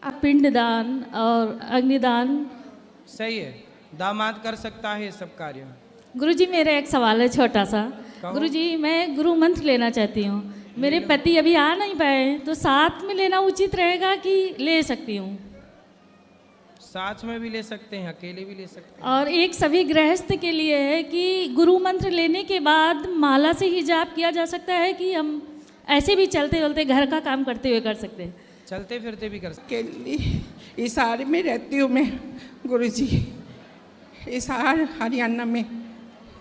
पिंडदान और अग्निदान। सही है, दामाद कर सकता है ये सब कार्य। गुरुजी मेरा एक सवाल है छोटा सा। कहो। गुरुजी मैं गुरु मंत्र लेना चाहती हूँ। मेरे पति अभी आ नहीं पाए, तो साथ में लेना उचित रहेगा कि ले सकती हूँ? साथ में भी ले सकते हैं, अकेले भी ले सकते हैं। और एक सभी गृहस्थ के लिए है कि गुरु मंत्र लेने के बाद माला से ही जाप किया जा सकता है कि हम ऐसे भी चलते चलते घर का काम करते हुए कर सकते हैं? चलते फिरते भी कर सकते के लिए हिसार में रहती हूँ मैं गुरुजी, हिसार हरियाणा में। हैं।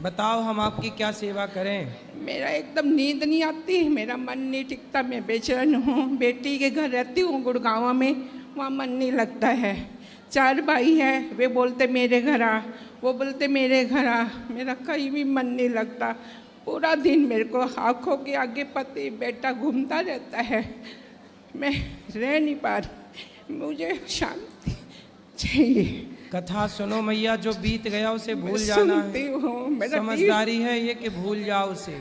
बताओ हम आपकी क्या सेवा करें। मेरा एकदम नींद नहीं आती, मेरा मन नहीं टिकता, मैं बेचैन हूँ। बेटी के घर रहती हूँ गुड़गांव में, वहाँ मन नहीं लगता है। 4 भाई है, वे बोलते मेरे घर आ, वो बोलते मेरे घर आ, मेरा कहीं भी मन नहीं लगता। पूरा दिन मेरे को आँखों के आगे पति बेटा घूमता रहता है, मैं रह नहीं पा रही, मुझे शांति चाहिए। कथा सुनो मैया, जो बीत गया उसे भूल जाना सुनती है। हूँ, मेरा समझदारी है ये कि भूल जाओ उसे।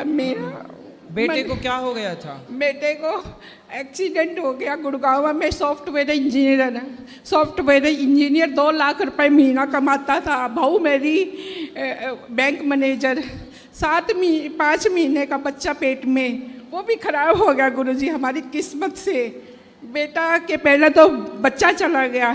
मेरा बेटे को क्या हो गया था? बेटे को एक्सीडेंट हो गया गुड़गांव में। सॉफ्टवेयर इंजीनियर है, सॉफ्टवेयर इंजीनियर 2 लाख रुपए महीना कमाता था। बहू मेरी बैंक मैनेजर। 5 महीने का बच्चा पेट में, वो भी खराब हो गया गुरुजी हमारी किस्मत से। बेटा के पहले तो बच्चा चला गया,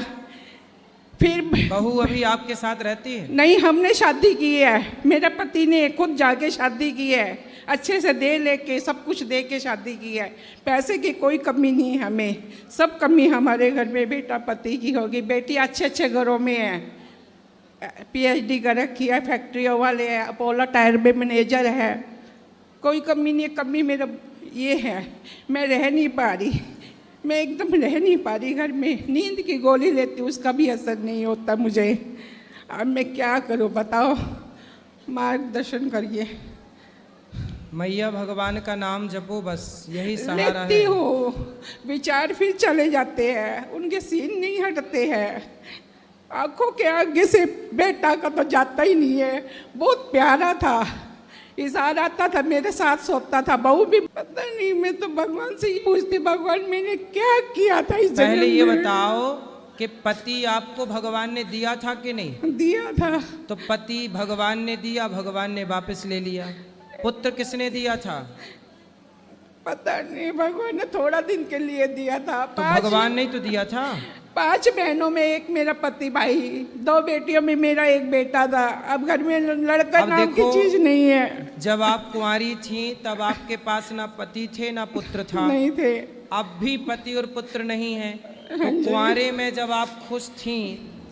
फिर बहू अभी आपके साथ रहती है? नहीं, हमने शादी की है, मेरे पति ने खुद जाके शादी की है, अच्छे से दे लेके सब कुछ दे के शादी की है। पैसे की कोई कमी नहीं है हमें, सब कमी हमारे घर में बेटा पति की होगी। बेटी अच्छे अच्छे घरों में है, PhD कर रखी है, फैक्ट्रियों वाले है, अपोलो टायर में मैनेजर है, कोई कमी नहीं है। कमी मेरा ये है, मैं रह नहीं पा रही, मैं एकदम रह नहीं पा रही घर में। नींद की गोली लेती हूँ, उसका भी असर नहीं होता मुझे। अब मैं क्या करूँ बताओ, मार्गदर्शन करिए। मैया भगवान का नाम जपो, बस यही सहारा लेती है। हूँ, विचार फिर चले जाते हैं, उनके सीन नहीं हटते हैं। आंखों के आगे से बेटा का तो जाता ही नहीं है। बहुत प्यारा था, इशार आता था, मेरे साथ सोता था। बहू भी पता नहीं, मैं तो भगवान से ही पूछती, भगवान मैंने क्या किया था इस पहले जन्म ये में? बताओ कि पति आपको भगवान ने दिया था कि नहीं? दिया था। तो पति भगवान ने दिया, भगवान ने वापस ले लिया। पुत्र किसने दिया था? पता नहीं, भगवान ने थोड़ा दिन के लिए दिया था। तो भगवान ने ही तो दिया था। 5 बहनों में एक मेरा पति भाई, 2 बेटियों में मेरा एक बेटा था। अब घर में लड़का अब नाम की देखो, चीज नहीं है। जब आप कुंवारी थी तब आपके पास ना पति थे ना पुत्र था। नहीं थे। अब भी पति और पुत्र नहीं है। तो कुंवारे में जब आप खुश थी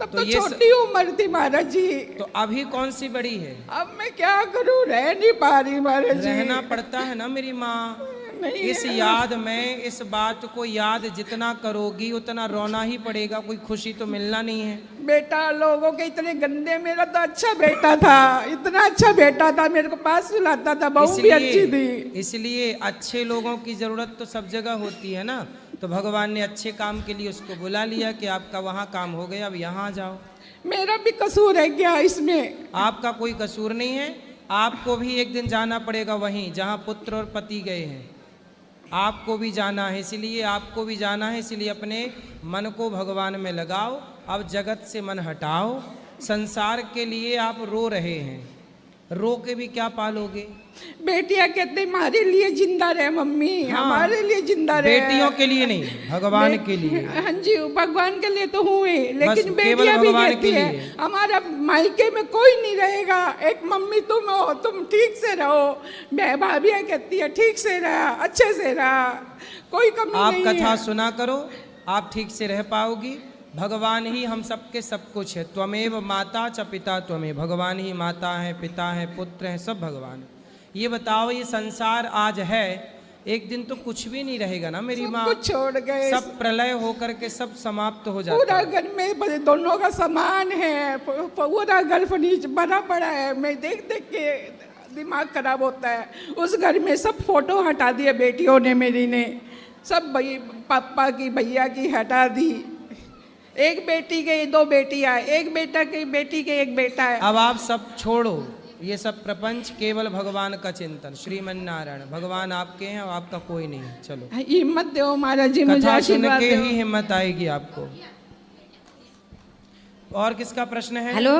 तब तो तो ये छोटी उम्र थी महाराज जी। तो अभी कौन सी बड़ी है? अब मैं क्या करूं, रह नहीं पा रही महाराज जी। रहना पड़ता है ना मेरी माँ। नहीं इस याद में, इस बात को याद जितना करोगी उतना रोना ही पड़ेगा, कोई खुशी तो मिलना नहीं है। बेटा लोगों के इतने गंदे, मेरा तो अच्छा बेटा था, इतना अच्छा बेटा था, मेरे को पास सुलाता था, बहू भी अच्छी थी। इसलिए अच्छे लोगों की जरूरत तो सब जगह होती है ना। तो भगवान ने अच्छे काम के लिए उसको बुला लिया कि आपका वहाँ काम हो गया, अब यहाँ आ जाओ। मेरा भी कसूर है क्या इसमें? आपका कोई कसूर नहीं है। आपको भी एक दिन जाना पड़ेगा वहीं जहाँ पुत्र और पति गए हैं। आपको भी जाना है, इसलिए आपको भी जाना है। इसलिए अपने मन को भगवान में लगाओ। अब जगत से मन हटाओ। संसार के लिए आप रो रहे हैं, रो के भी क्या पालोगे? बेटियां कहते हमारे लिए जिंदा रहे मम्मी, हाँ, हमारे लिए जिंदा रहे। बेटियों के लिए नहीं, भगवान के लिए। हाँ जी, भगवान के लिए तो हुए, लेकिन केवल बेटियां भी भगवान कहती के है लिए। हमारा मायके में कोई नहीं रहेगा, एक मम्मी तुम हो, तुम ठीक से रहो। मैं भाभियां कहती है ठीक से रहा, अच्छे से रहा, कोई कमी आप नहीं कथा है। सुना करो, आप ठीक से रह पाओगी। भगवान ही हम सबके सब कुछ है। त्वमेव माता च पिता त्वमेव। भगवान ही माता है, पिता है, पुत्र है, सब भगवान है। ये बताओ, ये संसार आज है, एक दिन तो कुछ भी नहीं रहेगा ना मेरी माँ। कुछ छोड़ गए, सब प्रलय होकर के सब समाप्त हो जाता पूरा है। घर में दोनों का सामान है, पूरा घर फर्नीचर भरा पड़ा है। मैं देख देख के दिमाग खराब होता है। उस घर में सब फोटो हटा दिए बेटियों ने, मेरी ने सब पापा की भैया की हटा दी। एक बेटी के 2 बेटियां, एक बेटा की बेटी के एक बेटा है। अब आप सब छोड़ो, ये सब प्रपंच केवल भगवान का चिंतन, श्रीमन नारायण, भगवान आपके हैं और आपका कोई नहीं है। चलो हिम्मत दो महाराज जी, मुझे कथा सुन आशीर्वाद के दो। ही हिम्मत आएगी आपको। और किसका प्रश्न है? हेलो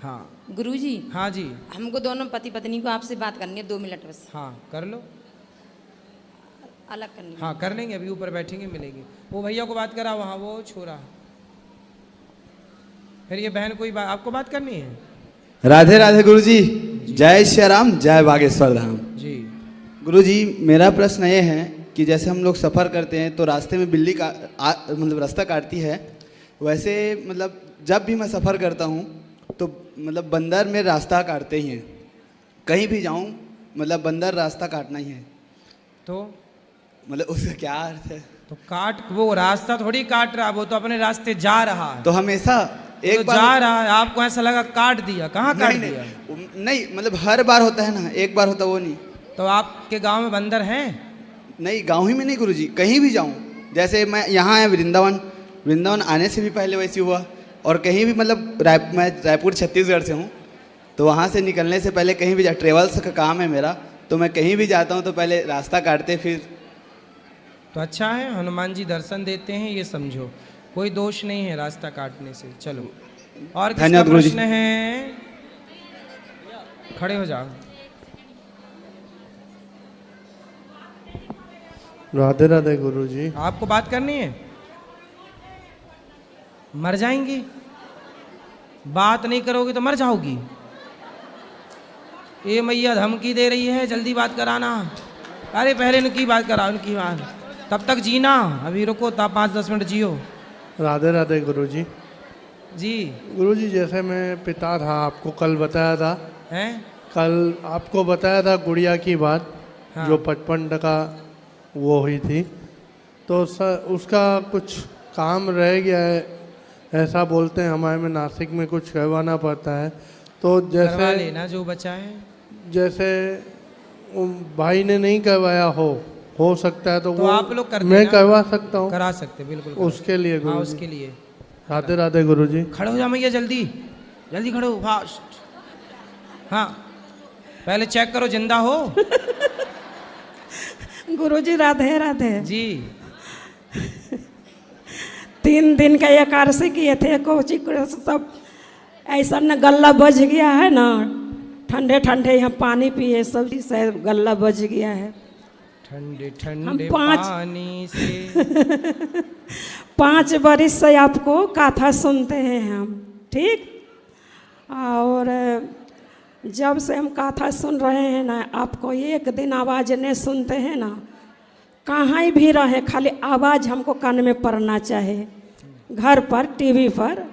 हाँ गुरुजी, हाँ जी, हमको दोनों पति पत्नी को आपसे बात करनी है 2 मिनट बस, हाँ कर लो, अलग करनी है। हाँ कर लेंगे, अभी ऊपर बैठेंगे मिलेंगे। वो भैया को बात करा वहाँ, वो छोरा, फिर ये बहन कोई बात आपको बात करनी है? राधे राधे गुरुजी, जय श्री राम, जय बागेश्वर धाम। जी गुरुजी, मेरा प्रश्न ये है कि जैसे हम लोग सफ़र करते हैं तो रास्ते में बिल्ली का मतलब रास्ता काटती है, वैसे मतलब जब भी मैं सफ़र करता हूँ तो मतलब बंदर में रास्ता काटते ही हैं, कहीं भी जाऊँ मतलब बंदर रास्ता काटना ही है, तो मतलब उसका क्या अर्थ है? तो काट, वो रास्ता थोड़ी काट रहा, वो तो अपने रास्ते जा रहा है। तो हमेशा एक तो बार जा रहा है, आपको ऐसा लगा काट दिया? कहाँ काट नहीं, दिया? नहीं मतलब हर बार होता है ना, एक बार होता वो नहीं। तो आपके गांव में बंदर हैं? नहीं, गाँव ही में नहीं गुरुजी, कहीं भी जाऊँ, जैसे मैं यहाँ है वृंदावन आने से भी पहले वैसे हुआ, और कहीं भी मतलब मैं रायपुर छत्तीसगढ़ से हूँ, तो वहाँ से निकलने से पहले कहीं भी ट्रेवल्स का काम है मेरा, तो मैं कहीं भी जाता हूँ तो पहले रास्ता काटते फिर। तो अच्छा है, हनुमान जी दर्शन देते हैं, ये समझो, कोई दोष नहीं है रास्ता काटने से। चलो और किसका धन्यवाद गुरुजी। प्रश्न है? खड़े हो जाओ। राधे राधे गुरुजी। आपको बात करनी है? मर जाएंगी, बात नहीं करोगे तो मर जाओगी। ये मैया धमकी दे रही है, जल्दी बात कराना। अरे पहले इनकी बात कराओ, इनकी बात, तब तक जीना, अभी रुको, तब 5-10 मिनट जियो। राधे राधे गुरुजी। जी गुरुजी, जैसे मैं पिता था, आपको कल बताया था, हैं? कल आपको बताया था गुड़िया की बात, हाँ। जो 55% वो हुई थी, तो उसका कुछ काम रह गया है, ऐसा बोलते हैं हमारे में नासिक में, कुछ करवाना पड़ता है। तो करवा जैसे लेना जो बचा है। जैसे भाई ने नहीं करवाया हो सकता है तो तो वो आप लोग कर मैं देना। करवा सकता हूँ करा सकते, बिल्कुल करो। उसके लिए हाँ गुरुजी। उसके लिए। राधे राधे गुरुजी। खड़े हो जा मैया, जल्दी जल्दी खड़े हो, फास्ट। हाँ पहले चेक करो जिंदा हो। गुरुजी राधे राधे। जी 3 दिन का एकादशी किए थे, कोची सब ऐसा न गला बज गया है ना, ठंडे ठंडे यहाँ पानी पिए, सब से गला बज गया है। ठंडे ठंडे 5 पानी से 5 बरिस से आपको कथा सुनते हैं हम, ठीक। और जब से हम कथा सुन रहे हैं ना, आपको एक दिन आवाज़ नहीं सुनते हैं ना, कहाँ भी रहे खाली आवाज़ हमको कान में पड़ना चाहिए, घर पर टीवी पर।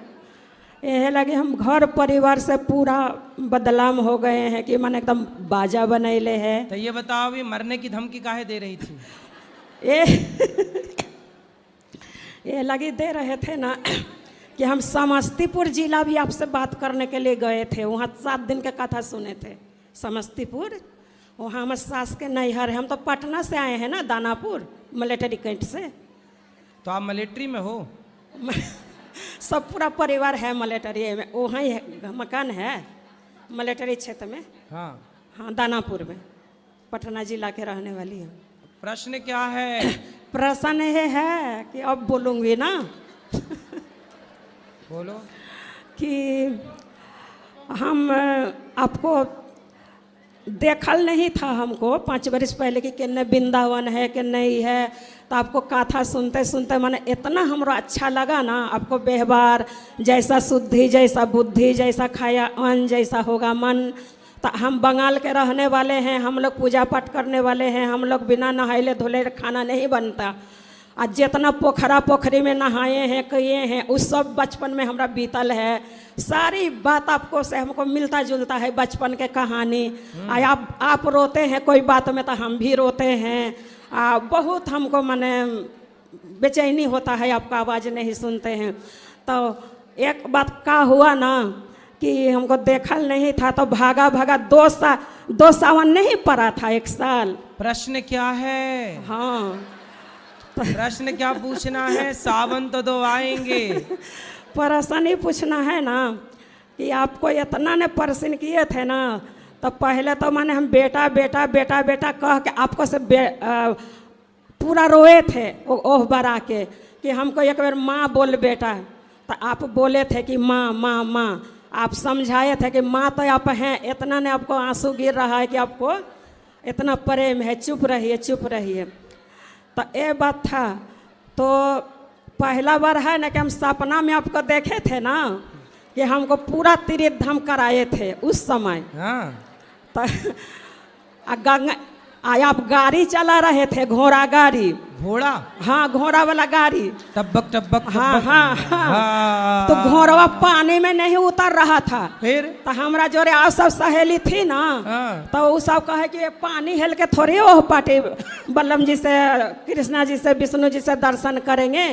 यह लगे हम घर परिवार से पूरा बदलाव हो गए हैं कि मन एकदम बाजा बनैले है। तो ये बताओ, ये मरने की धमकी काहे दे रही थी? ये लगे दे रहे थे ना कि हम समस्तीपुर जिला भी आपसे बात करने के लिए गए थे, वहाँ 7 दिन का कथा सुने थे समस्तीपुर। वहाँ हमारे सास के नैहर है, हम तो पटना से आए हैं ना, दानापुर मिलिट्री कैंट से। तो आप मिलिट्री में हो? सब पूरा परिवार है मिलिट्री में, वहाँ ही मकान है मिलिट्री क्षेत्र में। हाँ हाँ दानापुर में, पटना जिला के रहने वाली हूँ। प्रश्न क्या है? प्रश्न ये है कि अब बोलूँगी ना बोलो। कि हम आपको देखल नहीं था हमको 5 बरस पहले कि किन्ने वृंदावन है कि नहीं है, तो आपको कथा सुनते सुनते मैंने इतना हमरो अच्छा लगा ना, आपको व्यवहार जैसा शुद्धि, जैसा बुद्धि, जैसा खाया अन्न, जैसा होगा मन। तो हम बंगाल के रहने वाले हैं, हम लोग पूजा पाठ करने वाले हैं, हम लोग बिना नहाइले धोले खाना नहीं बनता। आज जितना पोखरा पोखरी में नहाए हैं किए हैं, उस सब बचपन में हमारा बीतल है। सारी बात आपको से हमको मिलता जुलता है, बचपन के कहानी। आप रोते हैं कोई बात में तो हम भी रोते हैं। बहुत हमको माने बेचैनी होता है, आपका आवाज़ नहीं सुनते हैं। तो एक बात का हुआ ना कि हमको देखल नहीं था, तो भागा भागा 2 सावन नहीं पड़ा था, 1 साल। प्रश्न क्या है? हाँ प्रश्न क्या पूछना है? सावन तो 2 आएंगे। प्रश्न ही पूछना है ना कि आपको इतना ने प्रश्न किए थे ना, तो पहले तो मैंने हम बेटा बेटा बेटा बेटा कह के आपको से पूरा रोए थे ओह बरा के कि हमको एक बार माँ बोल बेटा, तो आप बोले थे कि माँ माँ माँ, आप समझाए थे कि माँ तो आप हैं, इतना ने आपको आंसू गिर रहा है कि आपको इतना प्रेम है, चुप रहिए चुप रहिए। तो ये बात था। तो पहला बार है ना कि हम सपना में आपको देखे थे ना कि हमको पूरा तीर्थ धाम कराए थे उस समय। हाँ। तो गंगा आप गाड़ी चला रहे थे, घोड़ा गाड़ी। घोड़ा? हाँ, घोड़ा वाला गाड़ी। टब्बक टब्बक हाँ टब्बक। हाँ हाँ। तो घोड़वा पानी में नहीं उतर रहा था। फिर तो हमारा जोरे आप सब सहेली थी ना, हाँ। तो वो सब कहे कि पानी हेल के थोड़ी ओह पाटी बल्लम जी से, कृष्णा जी से, विष्णु जी से दर्शन करेंगे।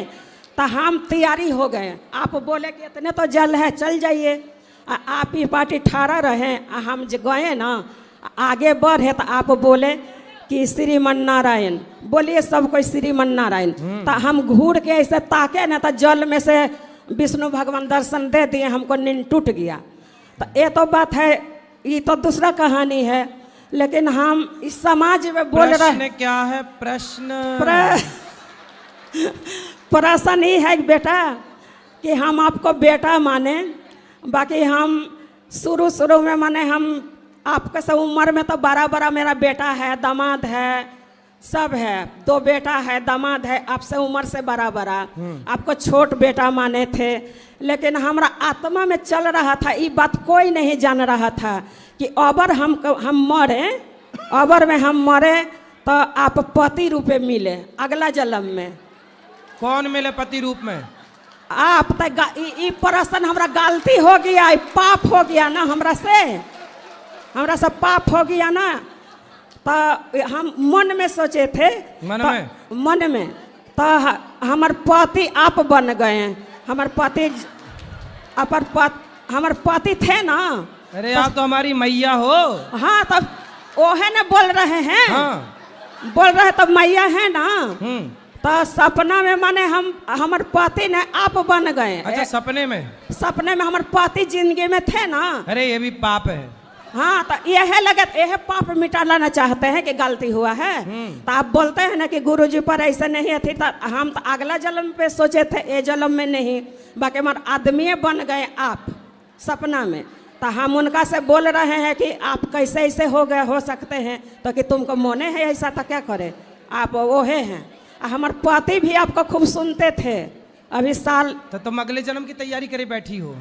तो हम तैयारी हो गए। आप बोले कि इतने तो जल है, चल जाइए। आप ही पार्टी ठाड़ा रहे, हम गए ना, आगे बढ़े तो आप बोले कि श्रीमन नारायण, बोलिए सब कोई श्रीमन नारायण। तो हम घूर के ऐसे ताके ना, तो जल में से विष्णु भगवान दर्शन दे दिए, हमको नींद टूट गया। तो ये तो बात है, ये तो दूसरा कहानी है। लेकिन हम इस समाज में बोल रहे प्रश्न क्या है? प्रश्न प्रश्न ही है बेटा कि हम आपको बेटा माने, बाकी हम शुरू में माने हम आपके सब उम्र में तो बड़ा बड़ा मेरा बेटा है, दामाद है, सब है, 2 बेटा है, दामाद है, आपसे उम्र से बड़ा बड़ा। आपको छोट बेटा माने थे, लेकिन हमारा आत्मा में चल रहा था, ये बात कोई नहीं जान रहा था कि अबर हम मरे, अबर में हम मरे तो आप पति रूप में मिले अगला जन्म में। कौन मिले पति रूप में? आप तो प्रश्न हमारा गलती हो गया, पाप हो गया ना, हमरा से पाप हो गया ना। तो हम मन में सोचे थे, मन में तो हमार पति आप बन गए। हमार पति हमार पति थे ना। अरे आप तो हमारी मैया हो। हाँ, तब ओहे ने बोल रहे हैं। हाँ। बोल रहे तब मैया है ना। तो सपना में माने हमार पति ने आप बन गए। अच्छा, सपने में? सपने में हमारे पति जिंदगी में थे ना। अरे ये भी पाप है। हाँ, तो यह लगे, यह पाप मिटा लाना चाहते हैं कि गलती हुआ है। तो आप बोलते हैं ना कि गुरुजी पर ऐसे नहीं थी। तो हम तो अगला जन्म पे सोचे थे, ये जन्म में नहीं, बाकी हमारे आदमी बन गए आप सपना में। तो हम उनका से बोल रहे हैं कि आप कैसे ऐसे हो गए, हो सकते हैं तो कि तुमको मोने है ऐसा, तो क्या करे, आप ओहे हैं। हमारे पति भी आपको खूब सुनते थे अभी साल। तो तुम अगले जन्म की तैयारी करे बैठी हो।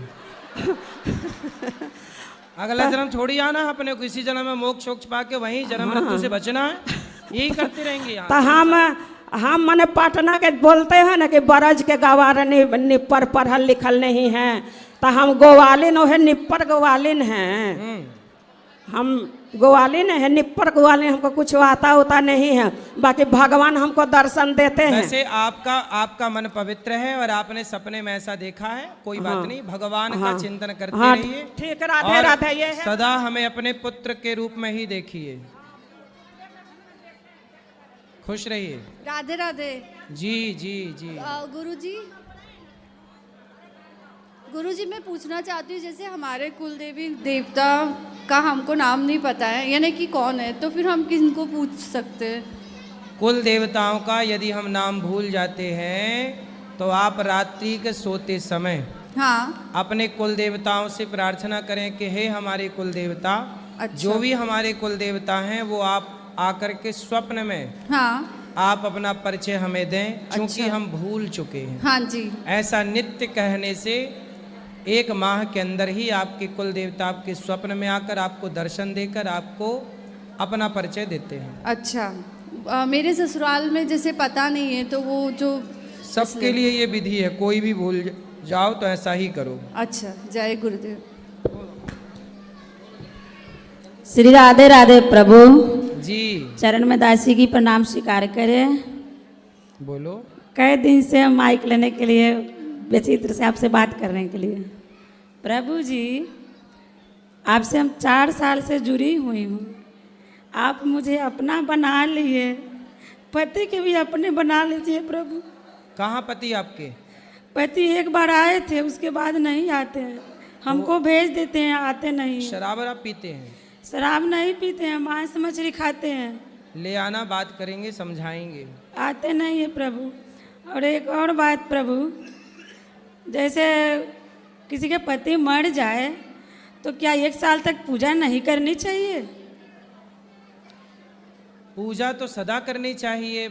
अगला जन्म छोड़ी आना है अपने को, इसी जन्म में मोक्ष वोक्ष पाके वहीं जन्म मृत्यु से बचना है, यही करते रहेंगे। तो हम माने पटना के बोलते हैं ना कि बरज के गवार निप्पर पढ़ल लिखल नहीं है। तो हम गोवालिन ओहे निप्पर गोवालिन हैं। हम गोवालिन है, निप्पर गोवालिन, हमको कुछ आता होता नहीं है, बाकी भगवान हमको दर्शन देते हैं। वैसे आपका मन पवित्र है और आपने सपने में ऐसा देखा है, कोई बात नहीं, भगवान का चिंतन करते रहिए। ठीक, राधे राधे। ये है सदा हमें अपने पुत्र के रूप में ही देखिए। खुश रहिए। राधे राधे। जी जी जी। गुरुजी मैं पूछना चाहती हूँ, जैसे हमारे कुल देवी देवता का हमको नाम नहीं पता है, यानी कि कौन है, तो फिर हम किनको पूछ सकते हैं? कुल देवताओं का यदि हम नाम भूल जाते हैं तो आप रात्रि के सोते समय हाँ अपने कुल देवताओं से प्रार्थना करें कि हे हमारे कुल देवता। अच्छा। जो भी हमारे कुल देवता हैं वो आप आकर के स्वप्न में हाँ आप अपना परिचय हमें दें, क्योंकि अच्छा। हम भूल चुके हैं। हाँ जी। ऐसा नित्य कहने से 1 माह के अंदर ही आपके कुल देवता आपके स्वप्न में आकर आपको दर्शन देकर आपको अपना परिचय देते हैं। अच्छा, मेरे ससुराल में जैसे पता नहीं है, तो वो जो सबके लिए ये विधि है, कोई भी भूल जाओ तो ऐसा ही करो। अच्छा, जय गुरुदेव। श्री राधे राधे प्रभु जी। चरण में दासी की प्रणाम स्वीकार करें। बोलो। कई दिन से हम माइक लेने के लिए बेचित्र से आपसे बात करने के लिए। प्रभु जी, आपसे हम 4 साल से जुड़ी हुई हूँ। आप मुझे अपना बना लिए, पति के भी अपने बना लीजिए प्रभु। कहाँ पति आपके? पति एक बार आए थे, उसके बाद नहीं आते हैं। हमको भेज देते हैं, आते नहीं हैं। शराब आप पीते हैं? शराब नहीं पीते हैं, मांस मछली खाते हैं। ले आना, बात करेंगे, समझाएंगे। आते नहीं है प्रभु। और एक और बात प्रभु, जैसे किसी के पति मर जाए तो क्या 1 साल तक पूजा नहीं करनी चाहिए? पूजा तो सदा करनी चाहिए।